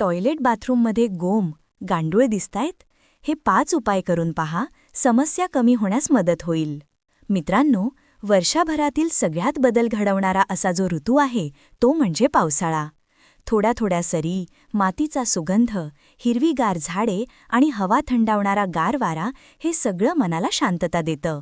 Toilet बाथरूममध्ये गोम, गांडूळ दिसतायत? हे 5 उपाय करून पहा, समस्या कमी होण्यास मदत होईल. मित्रांनो, वर्षभरातील सगळ्यात बदल घडवणारा असा जो ऋतू आहे तो म्हणजे पावसाळा. थोड्या थोड्या सरी, मातीचा सुगंध, हिरवीगार झाडे आणि हवा थंडावणारा गार वारा हे सगळं मनाला शांतता देतं.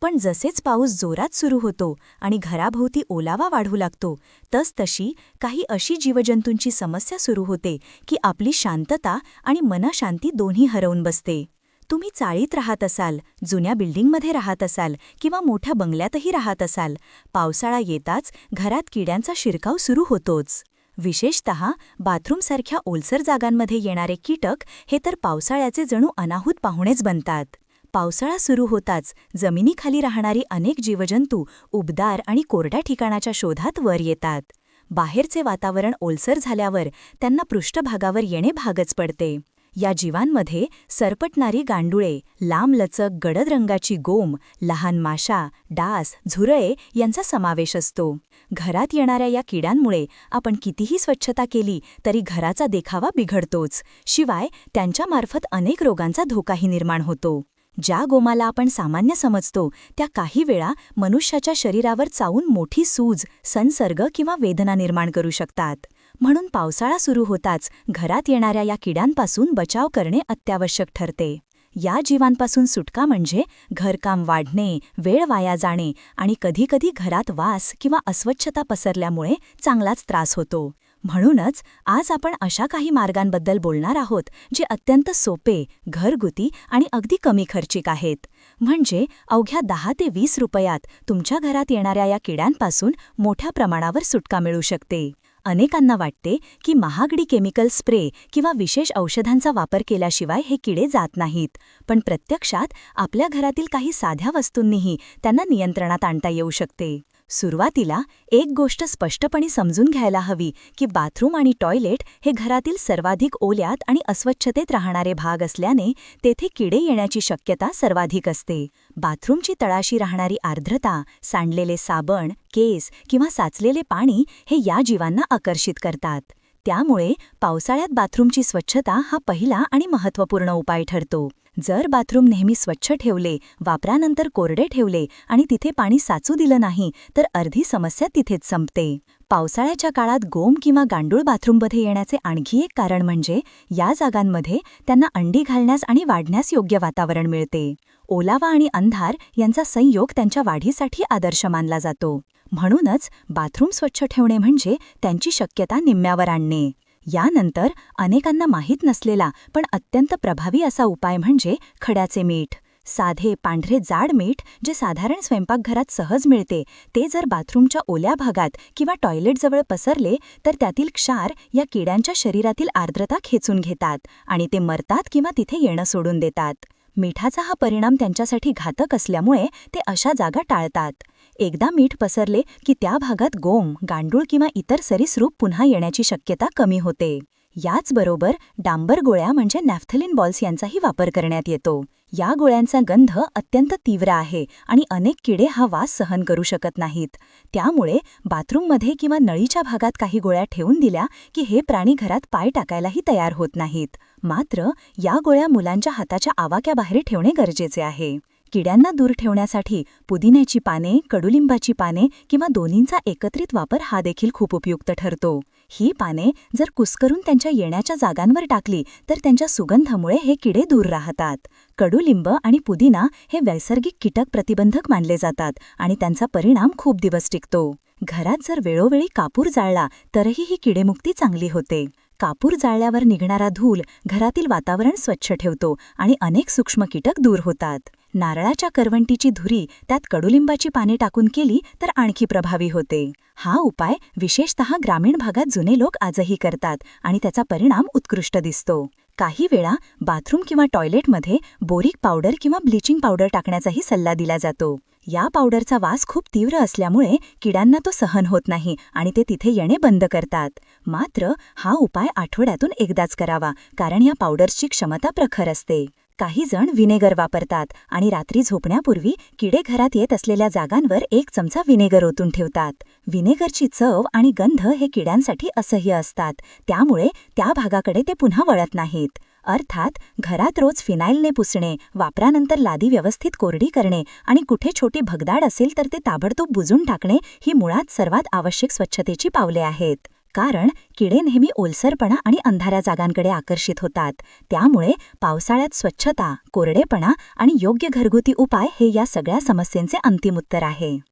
पण जसेच पाऊस जोरात सुरू होतो आणि घराभोवती ओलावा वाढू लागतो, तसतशी काही अशी जीवजंतूंची समस्या सुरू होते की आपली शांतता आणि मनशांती दोन्ही हरवून बसते. तुम्ही चाळीत राहत असाल, जुन्या बिल्डिंगमध्ये राहत असाल किंवा मोठ्या बंगल्यातही राहत असाल, पावसाळा येताच घरात किड्यांचा शिरकाव सुरू होतोच. विशेषतः बाथरूमसारख्या ओलसर जागांमध्ये येणारे कीटक हे तर पावसाळ्याचे जणू अनाहूत पाहुणेच बनतात. पावसाळा सुरू होताच जमिनीखाली राहणारी अनेक जीवजंतू उबदार आणि कोरड्या ठिकाणाच्या शोधात वर येतात. बाहेरचे वातावरण ओलसर झाल्यावर त्यांना पृष्ठभागावर येणे भागच पडते. या जीवांमध्ये सरपटणारी गांडुळे, लांबलचक गडद रंगाची गोम, लहान माशा, डास, झुरळे यांचा समावेश असतो. घरात येणाऱ्या या किड्यांमुळे आपण कितीही स्वच्छता केली तरी घराचा देखावा बिघडतोच. शिवाय त्यांच्यामार्फत अनेक रोगांचा धोकाही निर्माण होतो. ज्या गोमाला आपण सामान्य समजतो त्या काही वेळा मनुष्याच्या शरीरावर चावून मोठी सूज, संसर्ग किंवा वेदना निर्माण करू शकतात. म्हणून पावसाळा सुरू होताच घरात येणाऱ्या या किड्यांपासून बचाव करणे अत्यावश्यक ठरते. या जीवांपासून सुटका म्हणजे घरकाम वाढणे, वेळ वाया जाणे आणि कधीकधी घरात वास किंवा अस्वच्छता पसरल्यामुळे चांगलाच त्रास होतो. म्हणूनच आज आपण अशा काही मार्गांबद्दल बोलणार आहोत जे अत्यंत सोपे, घरगुती आणि अगदी कमी खर्चिक आहेत. म्हणजे अवघ्या 10 ते 20 रुपयात तुमच्या घरात येणाऱ्या या किड्यांपासून मोठ्या प्रमाणावर सुटका मिळू शकते. अनेकांना वाटते की महागडी केमिकल स्प्रे किंवा विशेष औषधांचा वापर केल्याशिवाय हे किडे जात नाहीत, पण प्रत्यक्षात आपल्या घरातील काही साध्या वस्तूंनीही त्यांना नियंत्रणात आणता येऊ शकते. सुरुवातीला एक गोष्ट स्पष्टपणे समजून घ्यायला हवी की बाथरूम आणि टॉयलेट हे घरातील सर्वाधिक ओल्यात आणि अस्वच्छतेत राहणारे भाग असल्याने तेथे किडे येण्याची शक्यता सर्वाधिक असते. बाथरूमची तळाशी राहणारी आर्द्रता, सांडलेले साबण, केस किंवा साचलेले पाणी हे या जीवांना आकर्षित करतात. त्यामुळे पावसाळ्यात बाथरूमची स्वच्छता हा पहिला आणि महत्त्वपूर्ण उपाय ठरतो. जर बाथरूम नेहमी स्वच्छ ठेवले, वापरानंतर कोरडे ठेवले आणि तिथे पाणी साचू दिलं नाही तर अर्धी समस्या तिथेच संपते. पावसाळ्याच्या काळात गोम किंवा गांडूळ बाथरूममध्ये येण्याचे आणखी एक कारण म्हणजे या जागांमध्ये त्यांना अंडी घालण्यास आणि वाढण्यास योग्य वातावरण मिळते. ओलावा आणि अंधार यांचा संयोग त्यांच्या वाढीसाठी आदर्श मानला जातो. म्हणूनच बाथरूम स्वच्छ ठेवणे म्हणजे त्यांची शक्यता निम्म्यावर आणणे. यानंतर अनेकांना माहीत नसलेला पण अत्यंत प्रभावी असा उपाय म्हणजे खड्याचे मीठ. साधे पांढरे जाड मीठ जे साधारण स्वयंपाकघरात सहज मिळते, ते जर बाथरूमच्या ओल्या भागात किंवा टॉयलेटजवळ पसरले तर त्यातील क्षार या किड्यांच्या शरीरातील आर्द्रता खेचून घेतात आणि ते मरतात किंवा तिथे येणं सोडून देतात. मिठाचा हा परिणाम त्यांच्यासाठी घातक असल्यामुळे ते अशा जागा टाळतात. एकदा मीठ पसरले की त्या भागात गोम, गांडूळ किंवा इतर सरीसृप पुन्हा येण्याची शक्यता कमी होते. याचबरोबर डांबर गोळ्या म्हणजे नॅफ्थलिन बॉल्स यांचाही वापर करण्यात येतो. या गोळ्यांचा गंध अत्यंत तीव्र आहे आणि अनेक किडे हा वास सहन करू शकत नाहीत. त्यामुळे बाथरूममध्ये किंवा नळीच्या भागात काही गोळ्या ठेवून दिल्या की हे प्राणी घरात पाय टाकायलाही तयार होत नाहीत. मात्र या गोळ्या मुलांच्या हाताच्या आवाक्याबाहेर ठेवणे गरजेचे आहे. किड्यांना दूर ठेवण्यासाठी पुदिन्याची पाने, कडुलिंबाची पाने किंवा दोन्हींचा एकत्रित वापर हा देखील खूप उपयुक्त ठरतो. ही पाने जर कुस्करून त्यांच्या येण्याच्या जागांवर टाकली तर त्यांच्या सुगंधामुळे हे किडे दूर राहतात. कडुलिंब आणि पुदिना हे नैसर्गिक कीटक प्रतिबंधक मानले जातात आणि त्यांचा परिणाम खूप दिवस टिकतो. घरात जर वेळोवेळी कापूर जाळला तरही ही किडेमुक्ती चांगली होते. कापूर जाळल्यावर निघणारा धूल घरातील वातावरण स्वच्छ ठेवतो आणि अनेक सूक्ष्म कीटक दूर होतात. नारळाच्या करवंटीची धुरी त्यात कडुलिंबाची पाने टाकून केली तर आणखी प्रभावी होते. हा उपाय विशेषतः ग्रामीण भागात जुने लोक आजही करतात आणि त्याचा परिणाम उत्कृष्ट दिसतो. काही वेळा बाथरूम किंवा टॉयलेटमध्ये बोरिक पावडर किंवा ब्लीचिंग पावडर टाकण्याचाही सल्ला दिला जातो. या पावडरचा वास खूप तीव्र असल्यामुळे किड्यांना तो सहन होत नाही आणि ते तिथे येणे बंद करतात. मात्र हा उपाय आठवड्यातून एकदाच करावा, कारण या पावडर्सची क्षमता प्रखर असते. काही जण व्हिनेगर वापरतात आणि रात्री झोपण्यापूर्वी किडे घरात येत असलेल्या जागांवर 1 चमचा व्हिनेगर ओतून ठेवतात. व्हिनेगरची चव आणि गंध हे किड्यांसाठी असह्य असतात, त्यामुळे त्या भागाकडे ते पुन्हा वळत नाहीत. अर्थात घरात रोज फिनाईलने पुसणे, वापरानंतर लादी व्यवस्थित कोरडी करणे आणि कुठे छोटी भगदाड असेल तर ते ताबडतोब बुजून टाकणे ही मुळात सर्वात आवश्यक स्वच्छतेची पावले आहेत. कारण किडे नेहमी ओलसरपणा आणि अंधाऱ्या जागांकडे आकर्षित होतात. त्यामुळे पावसाळ्यात स्वच्छता, कोरडेपणा आणि योग्य घरगुती उपाय हे या सगळ्या समस्येंचे अंतिम उत्तर आहे.